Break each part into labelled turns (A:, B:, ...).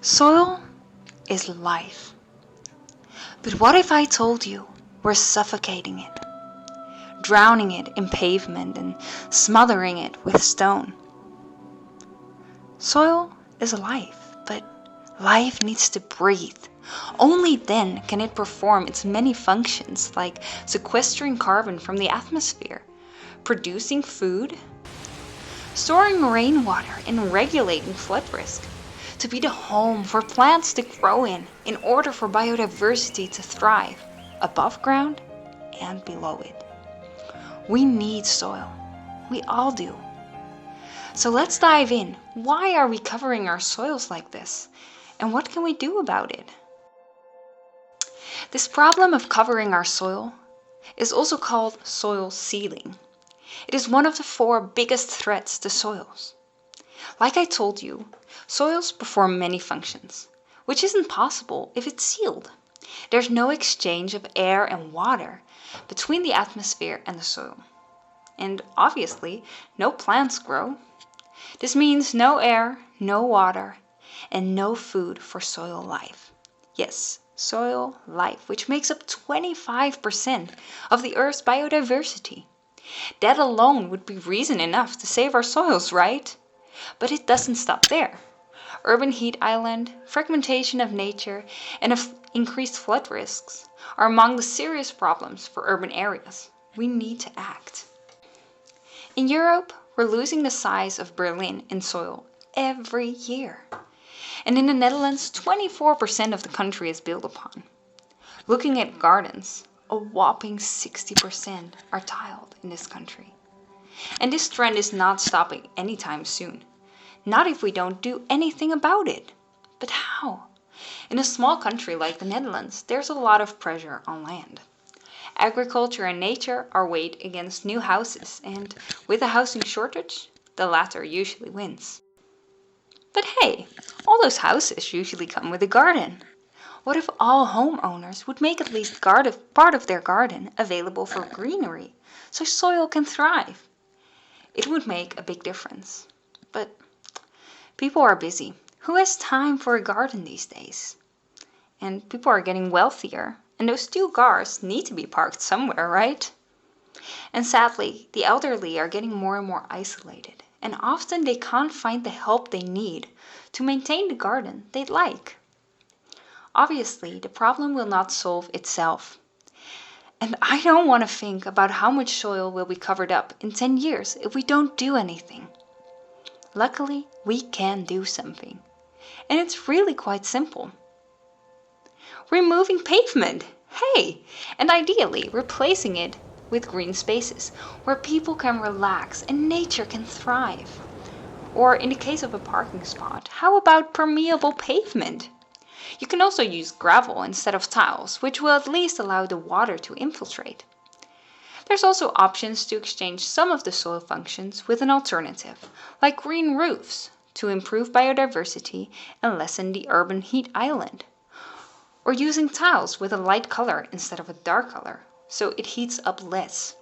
A: Soil is life. But what if I told you we're suffocating it, drowning it in pavement and smothering it with stone? Soil is life, but life needs to breathe. Only then can it perform its many functions, like sequestering carbon from the atmosphere, producing food, storing rainwater, and regulating flood risk, to be the home for plants to grow in order for biodiversity to thrive, above ground and below it. We need soil. We all do. So let's dive in. Why are we covering our soils like this? And what can we do about it? This problem of covering our soil is also called soil sealing. It is one of the 4 biggest threats to soils. Like I told you, soils perform many functions, which isn't possible if it's sealed. There's no exchange of air and water between the atmosphere and the soil. And obviously, no plants grow. This means no air, no water, and no food for soil life. Yes, soil life, which makes up 25% of the Earth's biodiversity. That alone would be reason enough to save our soils, right? But it doesn't stop there. Urban heat island, fragmentation of nature, and increased flood risks are among the serious problems for urban areas. We need to act. In Europe, we're losing the size of Berlin in soil every year. And in the Netherlands, 24% of the country is built upon. Looking at gardens, a whopping 60% are tiled in this country. And this trend is not stopping anytime soon. Not if we don't do anything about it. But how? In a small country like the Netherlands, there's a lot of pressure on land. Agriculture and nature are weighed against new houses, and with a housing shortage, the latter usually wins. But hey, all those houses usually come with a garden. What if all homeowners would make at least part of their garden available for greenery, so soil can thrive? It would make a big difference. But people are busy. Who has time for a garden these days? And people are getting wealthier, and those 2 cars need to be parked somewhere, right? And sadly, the elderly are getting more and more isolated, and often they can't find the help they need to maintain the garden they'd like. Obviously, the problem will not solve itself. And I don't want to think about how much soil will be covered up in 10 years if we don't do anything. Luckily, we can do something. And it's really quite simple. Removing pavement, hey! And ideally replacing it with green spaces where people can relax and nature can thrive. Or in the case of a parking spot, how about permeable pavement? You can also use gravel instead of tiles, which will at least allow the water to infiltrate. There's also options to exchange some of the soil functions with an alternative, like green roofs, to improve biodiversity and lessen the urban heat island. Or using tiles with a light color instead of a dark color, so it heats up less.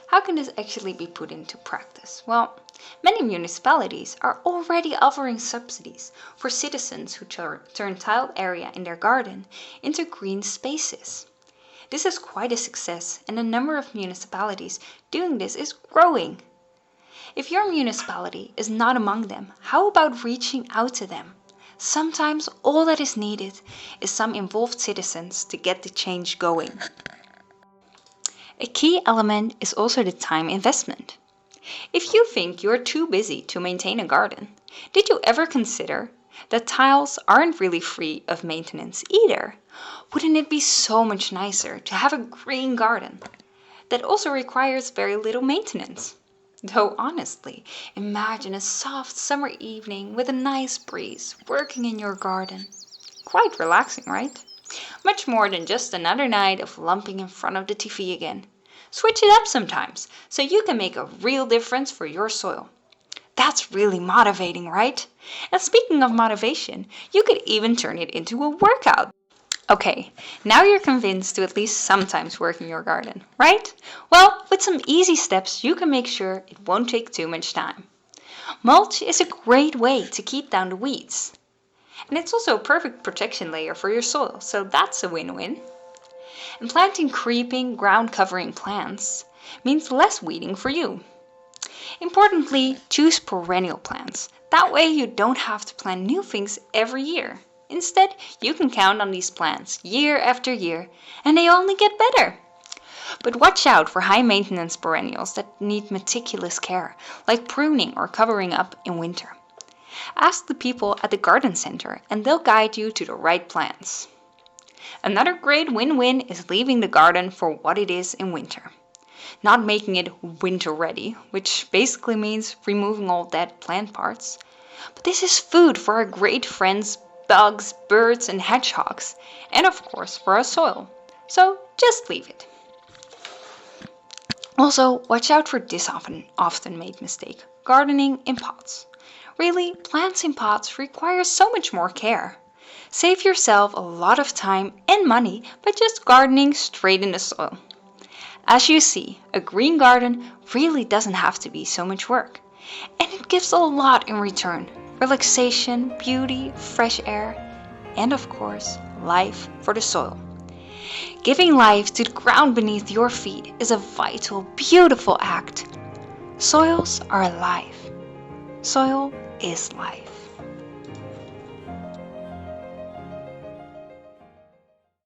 A: How can this actually be put into practice? Well, many municipalities are already offering subsidies for citizens who turn tiled area in their garden into green spaces. This is quite a success, and the number of municipalities doing this is growing. If your municipality is not among them, how about reaching out to them? Sometimes all that is needed is some involved citizens to get the change going. A key element is also the time investment. If you think you're too busy to maintain a garden, did you ever consider that tiles aren't really free of maintenance either? Wouldn't it be so much nicer to have a green garden that also requires very little maintenance? Though honestly, imagine a soft summer evening with a nice breeze working in your garden. Quite relaxing, right? Much more than just another night of lumping in front of the TV again. Switch it up sometimes, so you can make a real difference for your soil. That's really motivating, right? And speaking of motivation, you could even turn it into a workout. Okay, now you're convinced to at least sometimes work in your garden, right? Well, with some easy steps, you can make sure it won't take too much time. Mulch is a great way to keep down the weeds. And it's also a perfect protection layer for your soil, so that's a win-win. And planting creeping, ground-covering plants means less weeding for you. Importantly, choose perennial plants. That way you don't have to plant new things every year. Instead, you can count on these plants year after year, and they only get better. But watch out for high-maintenance perennials that need meticulous care, like pruning or covering up in winter. Ask the people at the garden center and they'll guide you to the right plants. Another great win-win is leaving the garden for what it is in winter. Not making it winter ready, which basically means removing all dead plant parts. But this is food for our great friends, bugs, birds and hedgehogs, and of course for our soil. So just leave it. Also, watch out for this often made mistake, gardening in pots. Really, plants in pots require so much more care. Save yourself a lot of time and money by just gardening straight in the soil. As you see, a green garden really doesn't have to be so much work. And it gives a lot in return. Relaxation, beauty, fresh air, and of course, life for the soil. Giving life to the ground beneath your feet is a vital, beautiful act. Soils are alive. Soil is life.